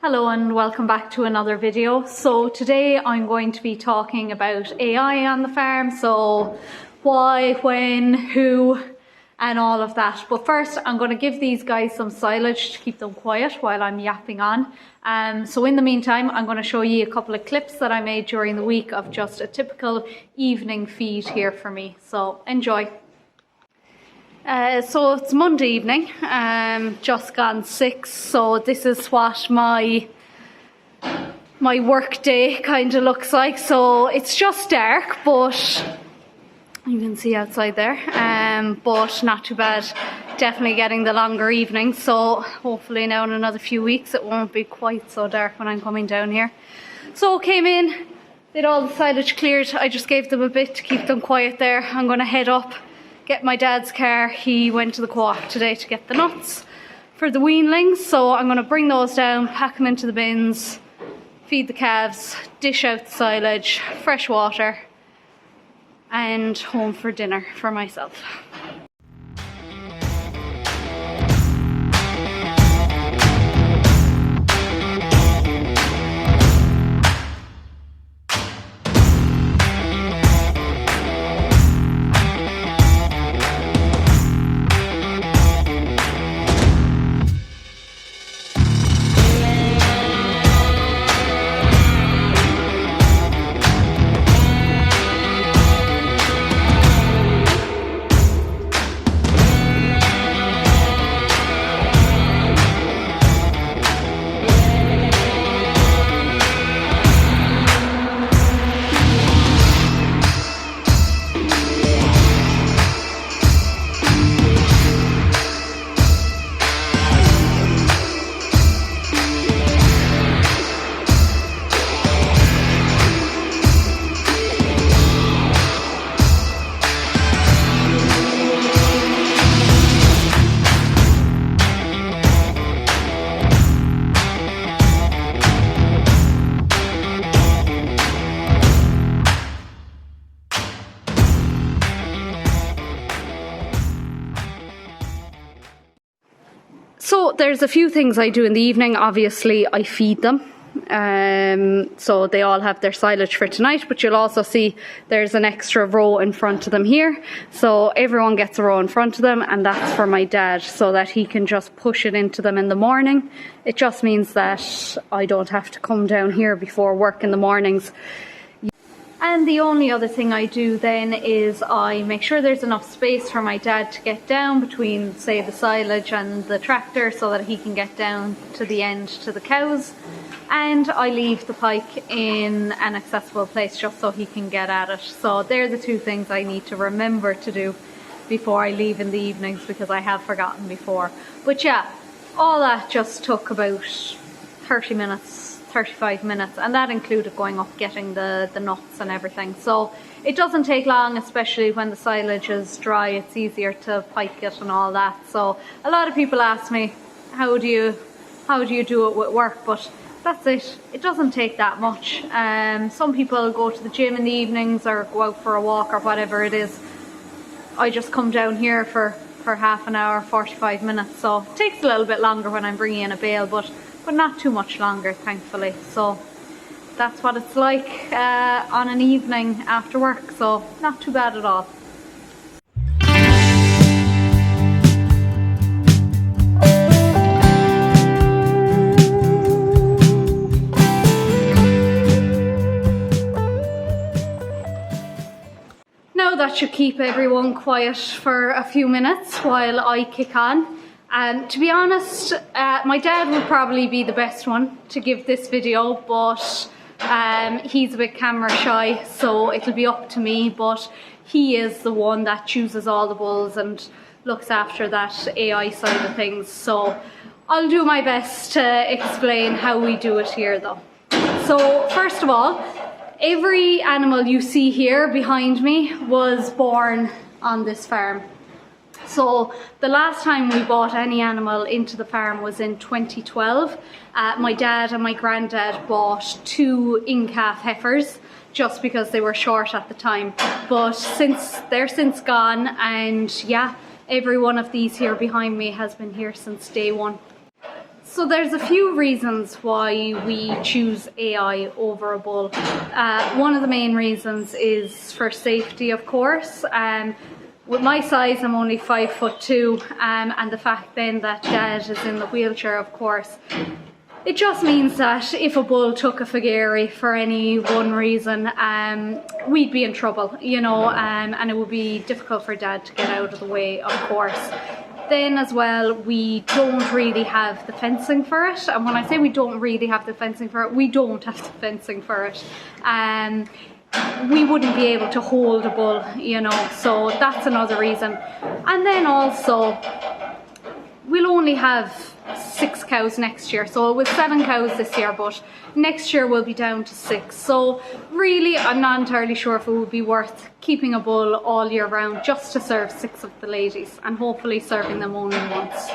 Hello and welcome back to another video. So today I'm going to be talking about AI on the farm. So why, when, who, and all of that. But first I'm going to give these guys some silage to keep them quiet while I'm yapping on. So in the meantime, I'm going to show you a couple of clips that I made during the week of just a typical evening feed here for me. So enjoy. So it's Monday evening, just gone 6, so this is what my work day kind of looks like. So it's just dark, but you can see outside there, but not too bad. Definitely getting the longer evening, so hopefully now in another few weeks it won't be quite so dark when I'm coming down here. So came in, did all the silage cleared. I just gave them a bit to keep them quiet there. I'm going to head up, get my dad's car. He went to the co-op today to get the nuts for the weanlings, so I'm going to bring those down, pack them into the bins, feed the calves, dish out the silage, fresh water, and home for dinner for myself. So there's a few things I do in the evening. Obviously I feed them, so they all have their silage for tonight, but you'll also see there's an extra row in front of them here, so everyone gets a row in front of them, and that's for my dad so that he can just push it into them in the morning. It just means that I don't have to come down here before work in the mornings. And the only other thing I do then is I make sure there's enough space for my dad to get down between, say, the silage and the tractor so that he can get down to the end to the cows. And I leave the pike in an accessible place just so he can get at it. So they're the two things I need to remember to do before I leave in the evenings, because I have forgotten before. But yeah, all that just took about 30 minutes. 35 minutes, and that included going up getting the nuts and everything. So it doesn't take long, especially when the silage is dry. It's easier to pike it and all that. So a lot of people ask me, how do you do it with work? But that's it. It doesn't take that much. Some people go to the gym in the evenings or go out for a walk or whatever it is. I just come down here for half an hour, 45 minutes. So it takes a little bit longer when I'm bringing in a bale, but not too much longer, thankfully. So that's what it's like on an evening after work, so not too bad at all. Now that should keep everyone quiet for a few minutes while I kick on. To be honest, my dad would probably be the best one to give this video, but he's a bit camera shy, so it'll be up to me. But he is the one that chooses all the bulls and looks after that AI side of things. So I'll do my best to explain how we do it here though. So first of all, every animal you see here behind me was born on this farm. So the last time we bought any animal into the farm was in 2012. My dad and my granddad bought 2 in-calf heifers just because they were short at the time. But they're since gone, and yeah, every one of these here behind me has been here since day one. So there's a few reasons why we choose AI over a bull. One of the main reasons is for safety, of course. With my size, I'm only 5'2", and the fact then that Dad is in the wheelchair, of course, it just means that if a bull took a fagiri for any one reason, we'd be in trouble, you know, and it would be difficult for Dad to get out of the way, of course. Then as well, we don't really have the fencing for it. And when I say we don't really have the fencing for it, we don't have the fencing for it. We wouldn't be able to hold a bull, you know, so that's another reason. And then also, we'll only have 6 cows next year. So it was 7 cows this year, but next year we'll be down to 6. So really, I'm not entirely sure if it would be worth keeping a bull all year round just to serve 6 of the ladies, and hopefully serving them only once.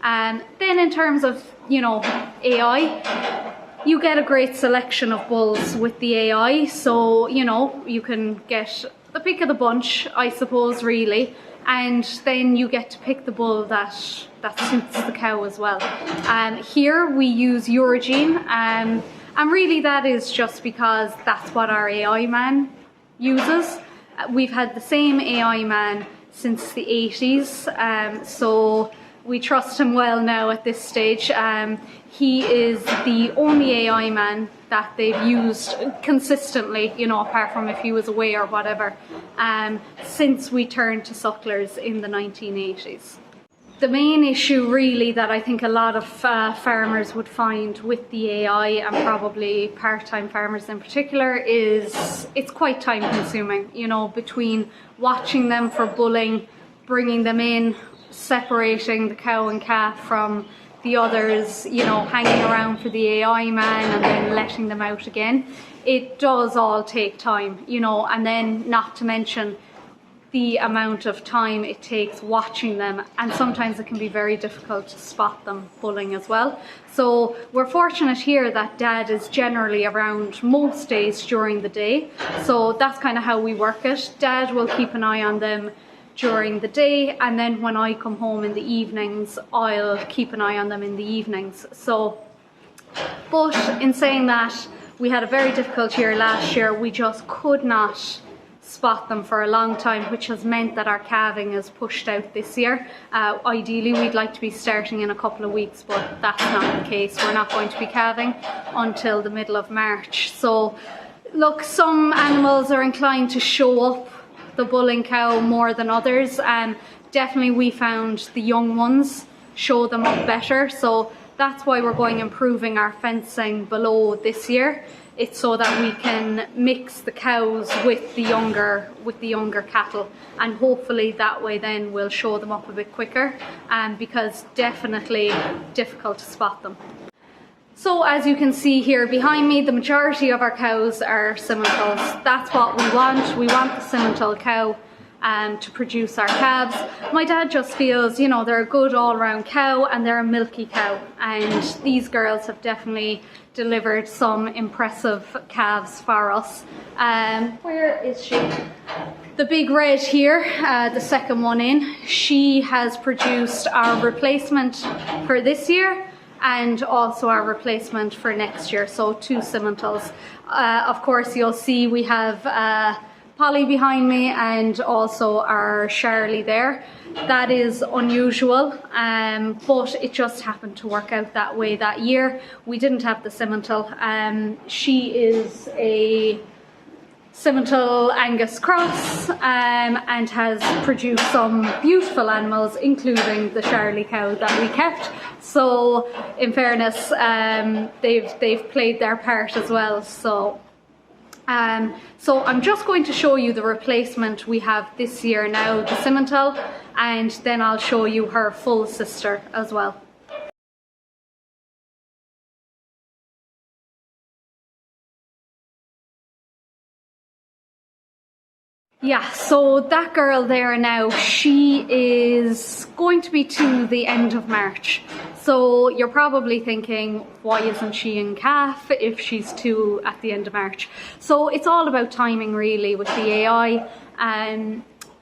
Then in terms of, you know, AI, you get a great selection of bulls with the AI. So, you know, you can get the pick of the bunch, I suppose, really. And then you get to pick the bull that suits the cow as well. Here we use Urogene, and really that is just because that's what our AI man uses. We've had the same AI man since the 80s, so we trust him well now at this stage. He is the only AI man that they've used consistently, you know, apart from if he was away or whatever, since we turned to sucklers in the 1980s. The main issue really that I think a lot of farmers would find with the AI, and probably part-time farmers in particular, is it's quite time consuming, you know, between watching them for bulling, bringing them in, separating the cow and calf from the others, you know, hanging around for the AI man and then letting them out again. It does all take time, you know, and then not to mention the amount of time it takes watching them, and sometimes it can be very difficult to spot them bulling as well. So we're fortunate here that Dad is generally around most days during the day, so that's kind of how we work it. Dad will keep an eye on them during the day, and then when I come home in the evenings, I'll keep an eye on them in the evenings. So, but in saying that, we had a very difficult year last year. We just could not spot them for a long time, which has meant that our calving is pushed out this year. Ideally we'd like to be starting in a couple of weeks, but that's not the case. We're not going to be calving until the middle of March. So look, some animals are inclined to show up the bulling cow more than others, and definitely we found the young ones show them up better. So that's why we're going improving our fencing below this year. It's so that we can mix the cows with the younger cattle, and hopefully that way then we'll show them up a bit quicker, because definitely difficult to spot them. So as you can see here behind me, the majority of our cows are simmentals. That's what we want. We want the simmental cow to produce our calves. My dad just feels, you know, they're a good all-round cow and they're a milky cow, and these girls have definitely delivered some impressive calves for us. Where is she? The big red here, the second one in, she has produced our replacement for this year and also our replacement for next year, so 2 simmentals. Of course you'll see we have Polly behind me and also our Charlie there. That is unusual, but it just happened to work out that way that year. We didn't have the simmental. She is a simmental Angus cross, and has produced some beautiful animals, including the Charlie cow that we kept. So in fairness, they've played their part as well. So I'm just going to show you the replacement we have this year now, the simmental, and then I'll show you her full sister as well. Yeah, so that girl there now, she is going to be to the end of March. So you're probably thinking, why isn't she in calf if she's to at the end of March? So it's all about timing really with the AI.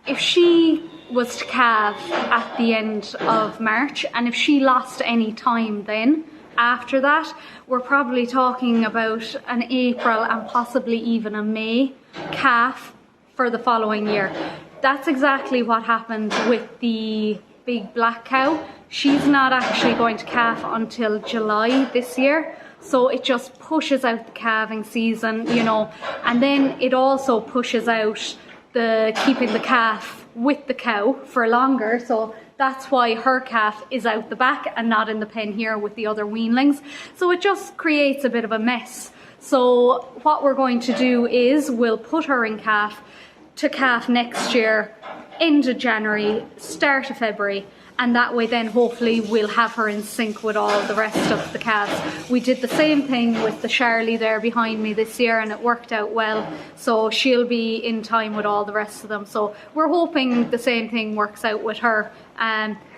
If she was to calve at the end of March, and if she lost any time then after that, we're probably talking about an April and possibly even a May calf for the following year. That's exactly what happened with the big black cow. She's not actually going to calf until July this year, so it just pushes out the calving season, you know, and then it also pushes out the keeping the calf with the cow for longer. So that's why her calf is out the back and not in the pen here with the other weanlings. So it just creates a bit of a mess. So what we're going to do is we'll put her in calf to calf next year, end of January, start of February, and that way then hopefully we'll have her in sync with all the rest of the calves. We did the same thing with the Charlie there behind me this year, and it worked out well, so she'll be in time with all the rest of them. So we're hoping the same thing works out with her.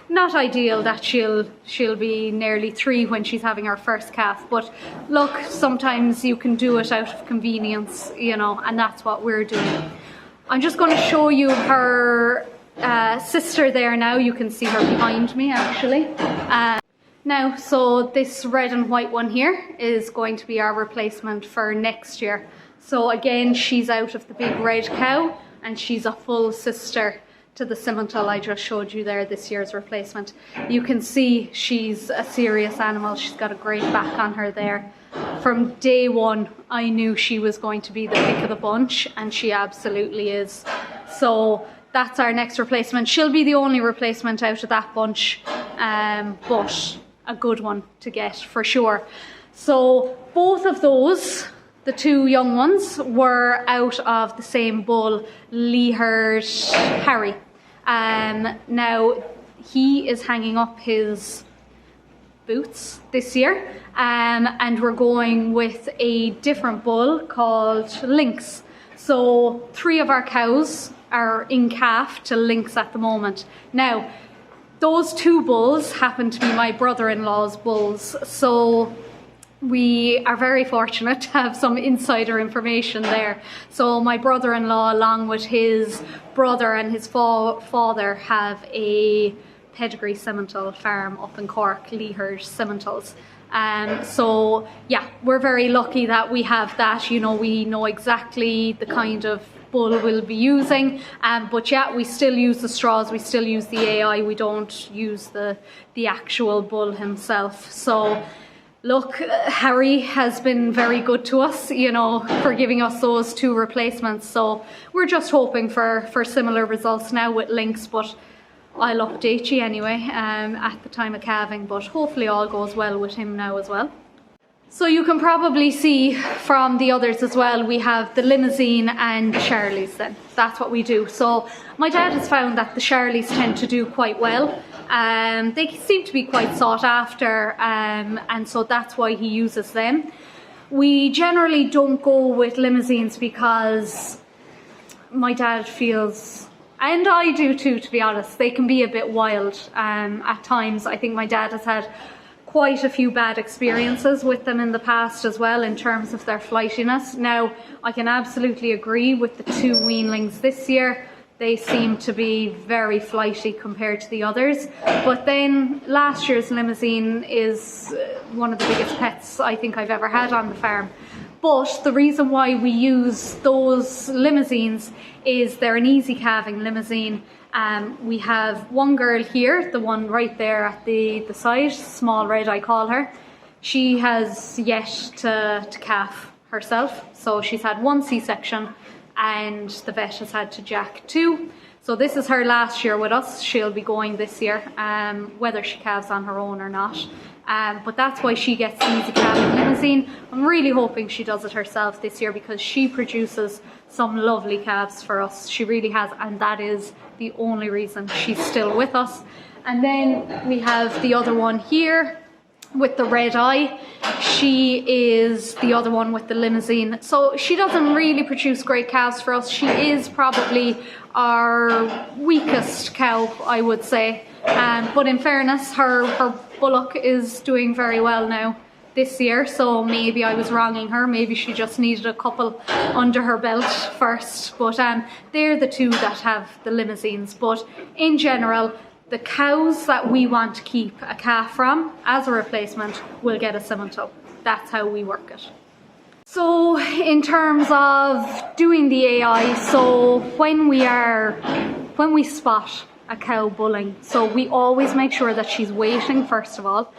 Not ideal that she'll be nearly 3 when she's having her first calf, but look, sometimes you can do it out of convenience, you know, and that's what we're doing. I'm just going to show you her sister there now. You can see her behind me actually. Now, so this red and white one here is going to be our replacement for next year. So again, she's out of the big red cow, and she's a full sister to the Simmental I just showed you there, this year's replacement. You can see she's a serious animal. She's got a great back on her there. From day one, I knew she was going to be the pick of the bunch, and she absolutely is. So that's our next replacement. She'll be the only replacement out of that bunch, but a good one to get for sure. So both of those, the 2 young ones, were out of the same bull, Leehard Harry. Now he is hanging up his boots this year, and we're going with a different bull called Lynx. So 3 of our cows are in calf to Lynx at the moment. Now those 2 bulls happen to be my brother-in-law's bulls, so we are very fortunate to have some insider information there. So my brother-in-law, along with his brother and his father, have a pedigree Simmental farm up in Cork, Leehard Simmentals. So yeah, we're very lucky that we have that. You know, we know exactly the kind of bull we'll be using, but yeah, we still use the straws, we still use the AI, we don't use the actual bull himself. So look, Harry has been very good to us, you know, for giving us those 2 replacements. So we're just hoping for similar results now with Lynx, but I'll update you anyway at the time of calving, but hopefully all goes well with him now as well. So you can probably see from the others as well, we have the Limousine and the Charlies then. That's what we do. So my dad has found that the Charlies tend to do quite well. They seem to be quite sought after, and so that's why he uses them. We generally don't go with Limousines because my dad feels, and I do too, to be honest, they can be a bit wild at times. I think my dad has had quite a few bad experiences with them in the past as well, in terms of their flightiness. Now, I can absolutely agree with the 2 weanlings this year. They seem to be very flighty compared to the others. But then last year's Limousine is one of the biggest pets I think I've ever had on the farm. But the reason why we use those Limousines is they're an easy calving Limousine. We have one girl here, the one right there at the side, small red I call her. She has yet to calf herself, so she's had 1 C-section and the vet has had to jack 2. So this is her last year with us. She'll be going this year, whether she calves on her own or not. But that's why she gets the easy calving Limousine. I'm really hoping she does it herself this year, because she produces some lovely calves for us. She really has, and that is the only reason she's still with us. And then we have the other one here with the red eye. She is the other one with the Limousine. So she doesn't really produce great calves for us. She is probably our weakest cow, I would say. But in fairness, her bullock is doing very well now. this year, so maybe I was wronging her. Maybe she just needed a couple under her belt first. But they're the two that have the limousines. But in general, the cows that we want to keep a calf from as a replacement will get a Simmental. That's how we work it. So in terms of doing the AI, so when we spot a cow bulling, so we always make sure that she's waiting first of all.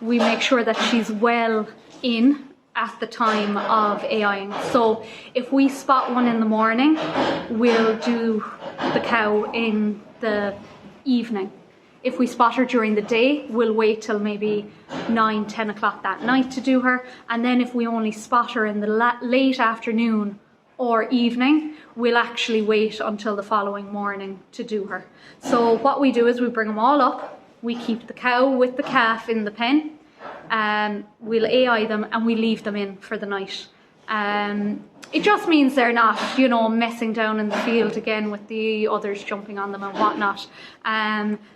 We make sure that she's well in at the time of AIing. So if we spot one in the morning, we'll do the cow in the evening. If we spot her during the day, we'll wait till maybe 9-10 o'clock that night to do her. And then if we only spot her in the late afternoon or evening, we'll actually wait until the following morning to do her. So what we do is we bring them all up, we keep the cow with the calf in the pen, we'll AI them and we leave them in for the night. It just means they're not, you know, messing down in the field again with the others jumping on them and whatnot.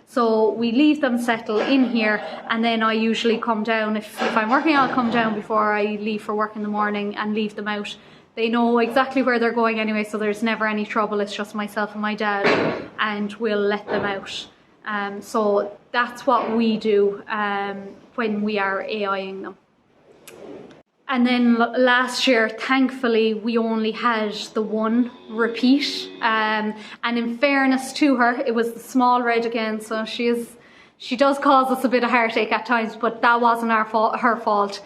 So we leave them settle in here, and then I usually come down, if I'm working, I'll come down before I leave for work in the morning and leave them out. They know exactly where they're going anyway, so there's never any trouble. It's just myself and my dad, and we'll let them out. So that's what we do when we are AIing them. And then last year, thankfully, we only had the one repeat. And in fairness to her, it was the small red again. So she does cause us a bit of heartache at times, but that wasn't her fault.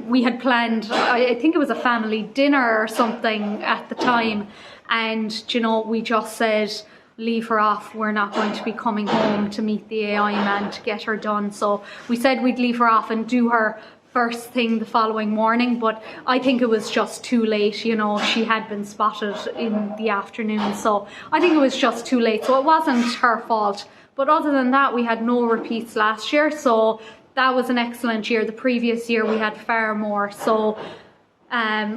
We had planned, I think it was a family dinner or something at the time. And, you know, we just said, leave her off. We're not going to be coming home to meet the AI man to get her done. So we said we'd leave her off and do her first thing the following morning, but I think it was just too late. You know, she had been spotted in the afternoon, so I think it was just too late. So it wasn't her fault. But other than that, we had no repeats last year, so that was an excellent year. The previous year we had far more. So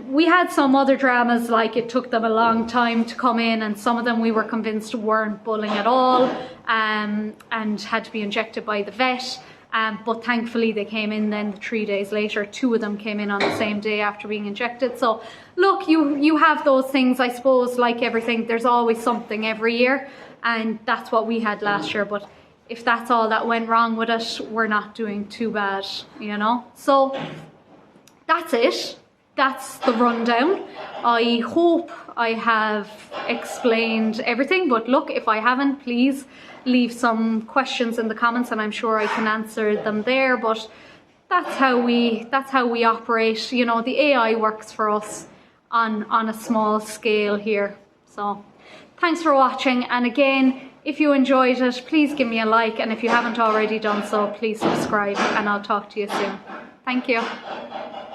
we had some other dramas, like it took them a long time to come in, and some of them we were convinced weren't bulling at all, and had to be injected by the vet. But thankfully they came in then 3 days later. 2 of them came in on the same day after being injected. So look, you have those things, I suppose, like everything. There's always something every year, and that's what we had last year. But if that's all that went wrong with it, we're not doing too bad, you know. So that's it. That's the rundown. I hope I have explained everything, but look, if I haven't, please leave some questions in the comments and I'm sure I can answer them there. But that's how we operate. You know, the AI works for us on a small scale here. So thanks for watching, and again, if you enjoyed it, please give me a like, and if you haven't already done so, please subscribe, and I'll talk to you soon. Thank you.